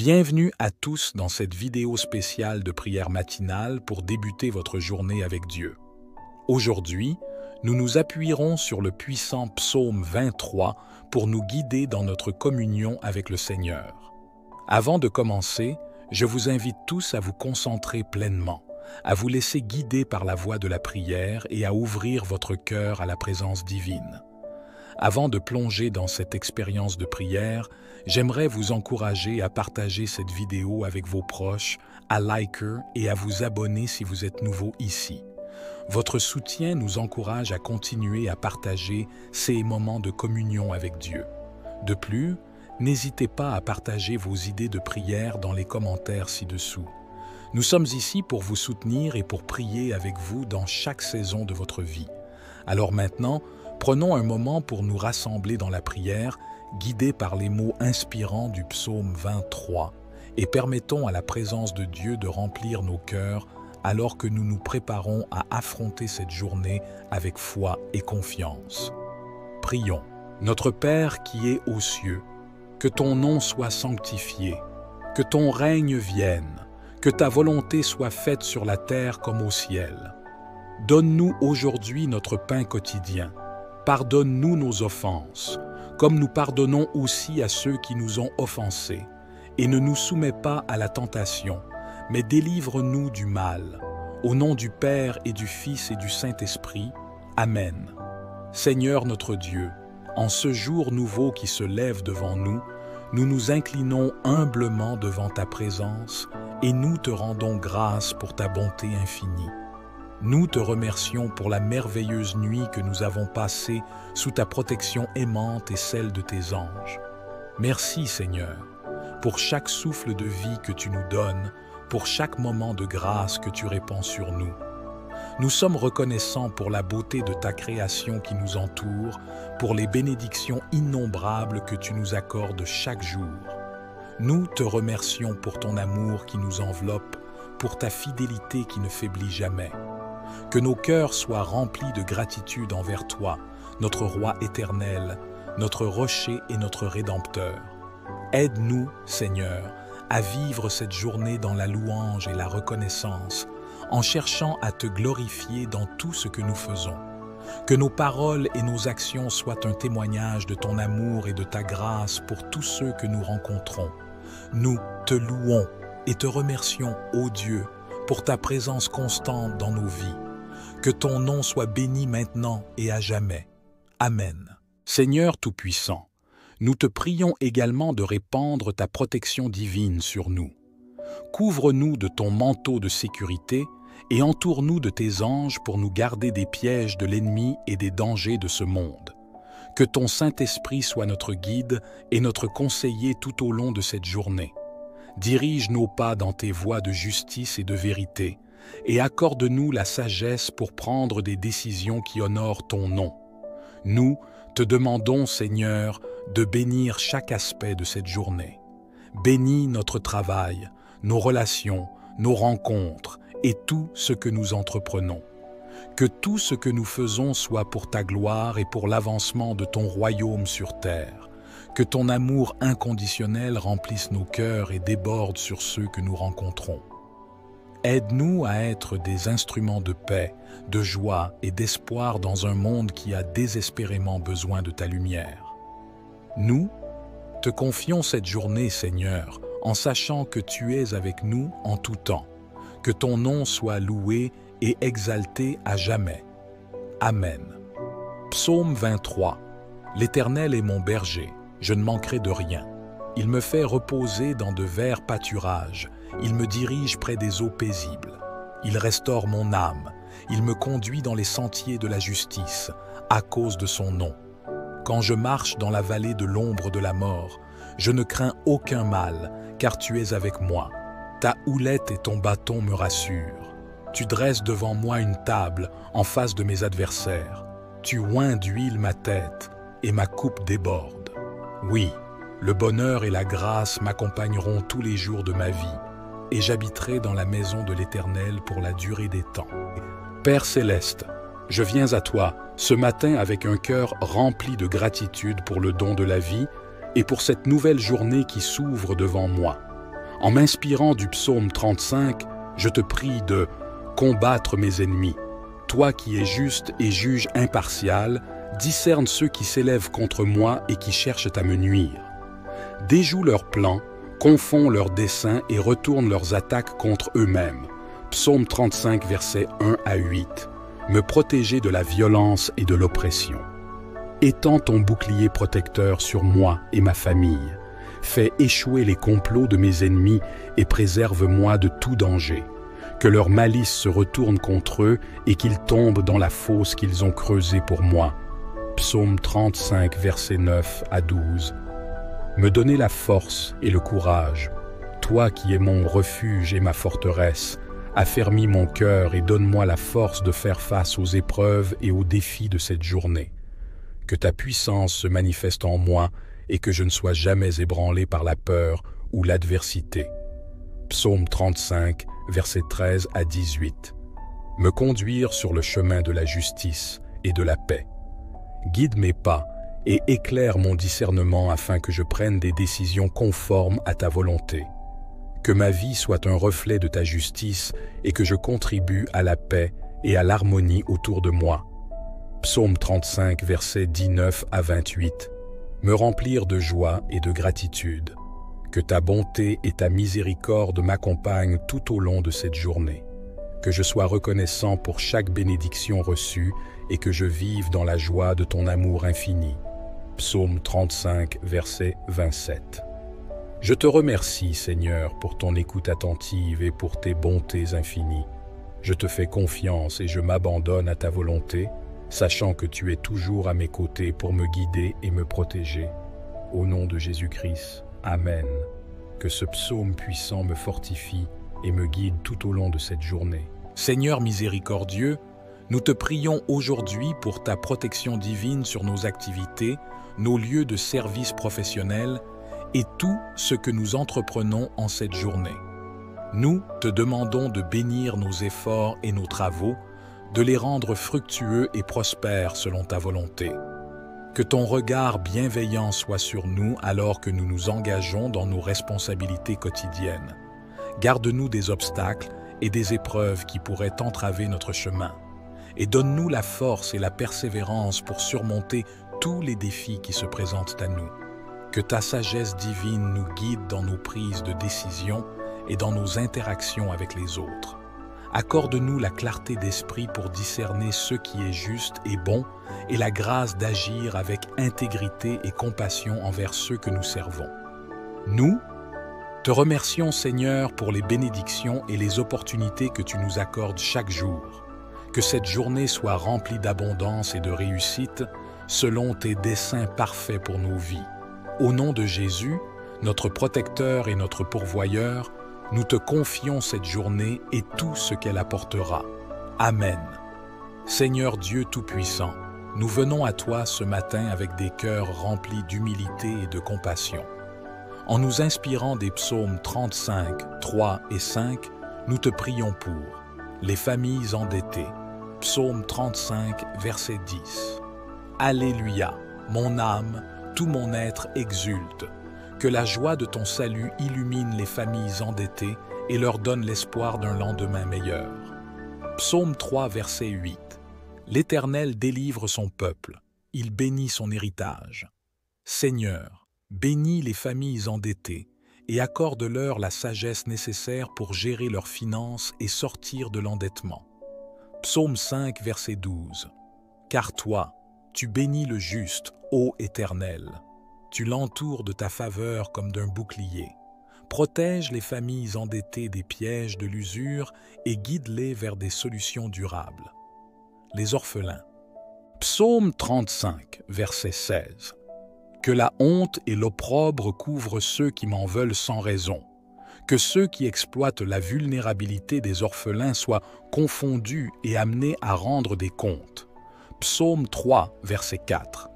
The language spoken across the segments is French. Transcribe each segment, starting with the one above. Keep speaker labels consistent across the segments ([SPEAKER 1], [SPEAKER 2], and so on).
[SPEAKER 1] Bienvenue à tous dans cette vidéo spéciale de prière matinale pour débuter votre journée avec Dieu. Aujourd'hui, nous nous appuierons sur le puissant psaume 23 pour nous guider dans notre communion avec le Seigneur. Avant de commencer, je vous invite tous à vous concentrer pleinement, à vous laisser guider par la voix de la prière et à ouvrir votre cœur à la présence divine. Avant de plonger dans cette expérience de prière, j'aimerais vous encourager à partager cette vidéo avec vos proches, à liker et à vous abonner si vous êtes nouveau ici. Votre soutien nous encourage à continuer à partager ces moments de communion avec Dieu. De plus, n'hésitez pas à partager vos idées de prière dans les commentaires ci-dessous. Nous sommes ici pour vous soutenir et pour prier avec vous dans chaque saison de votre vie. Alors maintenant, prenons un moment pour nous rassembler dans la prière, guidés par les mots inspirants du psaume 23, et permettons à la présence de Dieu de remplir nos cœurs alors que nous nous préparons à affronter cette journée avec foi et confiance. Prions. Notre Père qui es aux cieux, que ton nom soit sanctifié, que ton règne vienne, que ta volonté soit faite sur la terre comme au ciel. Donne-nous aujourd'hui notre pain quotidien. Pardonne-nous nos offenses, comme nous pardonnons aussi à ceux qui nous ont offensés. Et ne nous soumets pas à la tentation, mais délivre-nous du mal. Au nom du Père et du Fils et du Saint-Esprit. Amen. Seigneur notre Dieu, en ce jour nouveau qui se lève devant nous, nous nous inclinons humblement devant ta présence et nous te rendons grâce pour ta bonté infinie. Nous te remercions pour la merveilleuse nuit que nous avons passée sous ta protection aimante et celle de tes anges. Merci Seigneur, pour chaque souffle de vie que tu nous donnes, pour chaque moment de grâce que tu répands sur nous. Nous sommes reconnaissants pour la beauté de ta création qui nous entoure, pour les bénédictions innombrables que tu nous accordes chaque jour. Nous te remercions pour ton amour qui nous enveloppe, pour ta fidélité qui ne faiblit jamais. Que nos cœurs soient remplis de gratitude envers toi, notre Roi éternel, notre rocher et notre Rédempteur. Aide-nous, Seigneur, à vivre cette journée dans la louange et la reconnaissance, en cherchant à te glorifier dans tout ce que nous faisons. Que nos paroles et nos actions soient un témoignage de ton amour et de ta grâce pour tous ceux que nous rencontrons. Nous te louons et te remercions, ô Dieu, pour ta présence constante dans nos vies. Que ton nom soit béni maintenant et à jamais. Amen. Seigneur Tout-Puissant, nous te prions également de répandre ta protection divine sur nous. Couvre-nous de ton manteau de sécurité et entoure-nous de tes anges pour nous garder des pièges de l'ennemi et des dangers de ce monde. Que ton Saint-Esprit soit notre guide et notre conseiller tout au long de cette journée. Dirige nos pas dans tes voies de justice et de vérité, et accorde-nous la sagesse pour prendre des décisions qui honorent ton nom. Nous te demandons, Seigneur, de bénir chaque aspect de cette journée. Bénis notre travail, nos relations, nos rencontres et tout ce que nous entreprenons. Que tout ce que nous faisons soit pour ta gloire et pour l'avancement de ton royaume sur terre. Que ton amour inconditionnel remplisse nos cœurs et déborde sur ceux que nous rencontrons. Aide-nous à être des instruments de paix, de joie et d'espoir dans un monde qui a désespérément besoin de ta lumière. Nous te confions cette journée, Seigneur, en sachant que tu es avec nous en tout temps. Que ton nom soit loué et exalté à jamais. Amen. Psaume 23. L'Éternel est mon berger, je ne manquerai de rien. Il me fait reposer dans de verts pâturages, il me dirige près des eaux paisibles. Il restaure mon âme, il me conduit dans les sentiers de la justice, à cause de son nom. Quand je marche dans la vallée de l'ombre de la mort, je ne crains aucun mal, car tu es avec moi. Ta houlette et ton bâton me rassurent. Tu dresses devant moi une table en face de mes adversaires. Tu oins d'huile ma tête et ma coupe déborde. Oui, le bonheur et la grâce m'accompagneront tous les jours de ma vie, et j'habiterai dans la maison de l'Éternel pour la durée des temps. Père céleste, je viens à toi ce matin avec un cœur rempli de gratitude pour le don de la vie et pour cette nouvelle journée qui s'ouvre devant moi. En m'inspirant du psaume 35, je te prie de combattre mes ennemis. Toi qui es juste et juge impartial, discerne ceux qui s'élèvent contre moi et qui cherchent à me nuire. Déjoue leurs plans, confonds leurs desseins et retourne leurs attaques contre eux-mêmes. Psaume 35, versets 1 à 8. Me protéger de la violence et de l'oppression. Étends ton bouclier protecteur sur moi et ma famille. Fais échouer les complots de mes ennemis et préserve-moi de tout danger. Que leur malice se retourne contre eux et qu'ils tombent dans la fosse qu'ils ont creusée pour moi. Psaume 35, versets 9 à 12. Me donner la force et le courage. Toi qui es mon refuge et ma forteresse, affermis mon cœur et donne-moi la force de faire face aux épreuves et aux défis de cette journée. Que ta puissance se manifeste en moi et que je ne sois jamais ébranlé par la peur ou l'adversité. Psaume 35, versets 13 à 18. Me conduire sur le chemin de la justice et de la paix. Guide mes pas et éclaire mon discernement afin que je prenne des décisions conformes à ta volonté. Que ma vie soit un reflet de ta justice et que je contribue à la paix et à l'harmonie autour de moi. Psaume 35, versets 19 à 28. Me remplir de joie et de gratitude. Que ta bonté et ta miséricorde m'accompagnent tout au long de cette journée. Que je sois reconnaissant pour chaque bénédiction reçue et que je vive dans la joie de ton amour infini. Psaume 35, verset 27. Je te remercie, Seigneur, pour ton écoute attentive et pour tes bontés infinies. Je te fais confiance et je m'abandonne à ta volonté, sachant que tu es toujours à mes côtés pour me guider et me protéger. Au nom de Jésus-Christ, Amen. Que ce psaume puissant me fortifie et me guide tout au long de cette journée. Seigneur miséricordieux, nous te prions aujourd'hui pour ta protection divine sur nos activités, nos lieux de service professionnels et tout ce que nous entreprenons en cette journée. Nous te demandons de bénir nos efforts et nos travaux, de les rendre fructueux et prospères selon ta volonté. Que ton regard bienveillant soit sur nous alors que nous nous engageons dans nos responsabilités quotidiennes. Garde-nous des obstacles et des épreuves qui pourraient entraver notre chemin. Et donne-nous la force et la persévérance pour surmonter tous les défis qui se présentent à nous. Que ta sagesse divine nous guide dans nos prises de décision et dans nos interactions avec les autres. Accorde-nous la clarté d'esprit pour discerner ce qui est juste et bon et la grâce d'agir avec intégrité et compassion envers ceux que nous servons. Nous te remercions, Seigneur, pour les bénédictions et les opportunités que tu nous accordes chaque jour. Que cette journée soit remplie d'abondance et de réussite selon tes desseins parfaits pour nos vies. Au nom de Jésus, notre protecteur et notre pourvoyeur, nous te confions cette journée et tout ce qu'elle apportera. Amen. Seigneur Dieu Tout-Puissant, nous venons à toi ce matin avec des cœurs remplis d'humilité et de compassion. En nous inspirant des psaumes 35, 3 et 5, nous te prions pour les familles endettées. Psaume 35, verset 10. Alléluia, mon âme, tout mon être exulte. Que la joie de ton salut illumine les familles endettées et leur donne l'espoir d'un lendemain meilleur. Psaume 3, verset 8. L'Éternel délivre son peuple, il bénit son héritage. Seigneur, bénis les familles endettées et accorde-leur la sagesse nécessaire pour gérer leurs finances et sortir de l'endettement. Psaume 5, verset 12. Car toi, tu bénis le juste, ô Éternel. Tu l'entoures de ta faveur comme d'un bouclier. Protège les familles endettées des pièges de l'usure et guide-les vers des solutions durables. Les orphelins. Psaume 35, verset 16. Que la honte et l'opprobre couvrent ceux qui m'en veulent sans raison. Que ceux qui exploitent la vulnérabilité des orphelins soient confondus et amenés à rendre des comptes. Psaume 3, verset 4.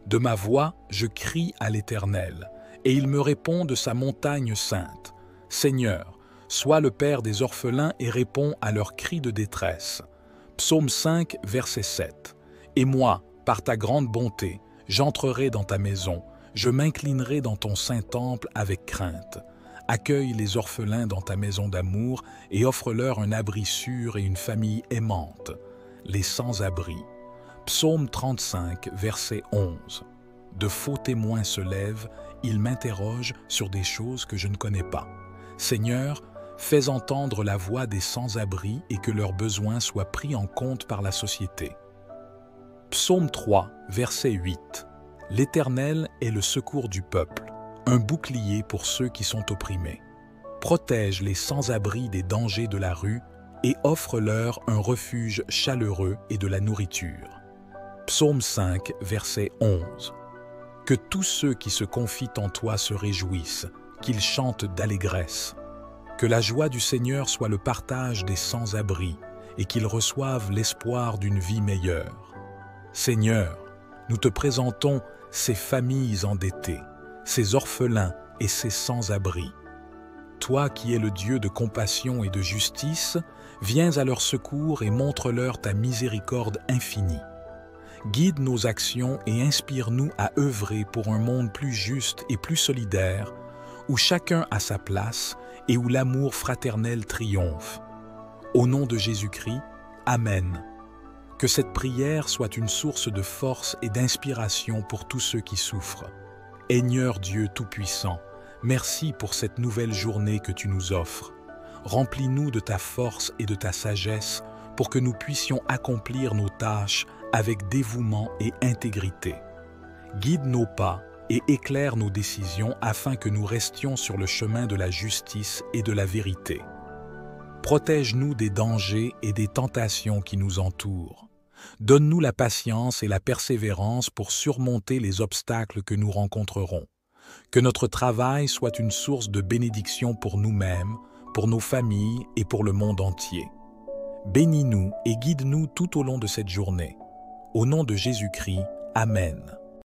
[SPEAKER 1] De ma voix, je crie à l'Éternel, et il me répond de sa montagne sainte. Seigneur, sois le Père des orphelins et réponds à leurs cris de détresse. Psaume 5, verset 7. Et moi, par ta grande bonté, j'entrerai dans ta maison, je m'inclinerai dans ton saint temple avec crainte. Accueille les orphelins dans ta maison d'amour et offre-leur un abri sûr et une famille aimante, les sans-abri. Psaume 35, verset 11. De faux témoins se lèvent, ils m'interrogent sur des choses que je ne connais pas. Seigneur, fais entendre la voix des sans-abri et que leurs besoins soient pris en compte par la société. Psaume 3, verset 8. L'Éternel est le secours du peuple, un bouclier pour ceux qui sont opprimés. Protège les sans-abri des dangers de la rue et offre-leur un refuge chaleureux et de la nourriture. Psaume 5, verset 11. Que tous ceux qui se confient en toi se réjouissent, qu'ils chantent d'allégresse. Que la joie du Seigneur soit le partage des sans-abri et qu'ils reçoivent l'espoir d'une vie meilleure. Seigneur, nous te présentons ces familles endettées, ces orphelins et ces sans-abri. Toi qui es le Dieu de compassion et de justice, viens à leur secours et montre-leur ta miséricorde infinie. Guide nos actions et inspire-nous à œuvrer pour un monde plus juste et plus solidaire, où chacun a sa place et où l'amour fraternel triomphe. Au nom de Jésus-Christ, Amen. Que cette prière soit une source de force et d'inspiration pour tous ceux qui souffrent. Seigneur Dieu Tout-Puissant, merci pour cette nouvelle journée que tu nous offres. Remplis-nous de ta force et de ta sagesse pour que nous puissions accomplir nos tâches avec dévouement et intégrité. Guide nos pas et éclaire nos décisions afin que nous restions sur le chemin de la justice et de la vérité. Protège-nous des dangers et des tentations qui nous entourent. Donne-nous la patience et la persévérance pour surmonter les obstacles que nous rencontrerons. Que notre travail soit une source de bénédiction pour nous-mêmes, pour nos familles et pour le monde entier. Bénis-nous et guide-nous tout au long de cette journée. Au nom de Jésus-Christ, Amen.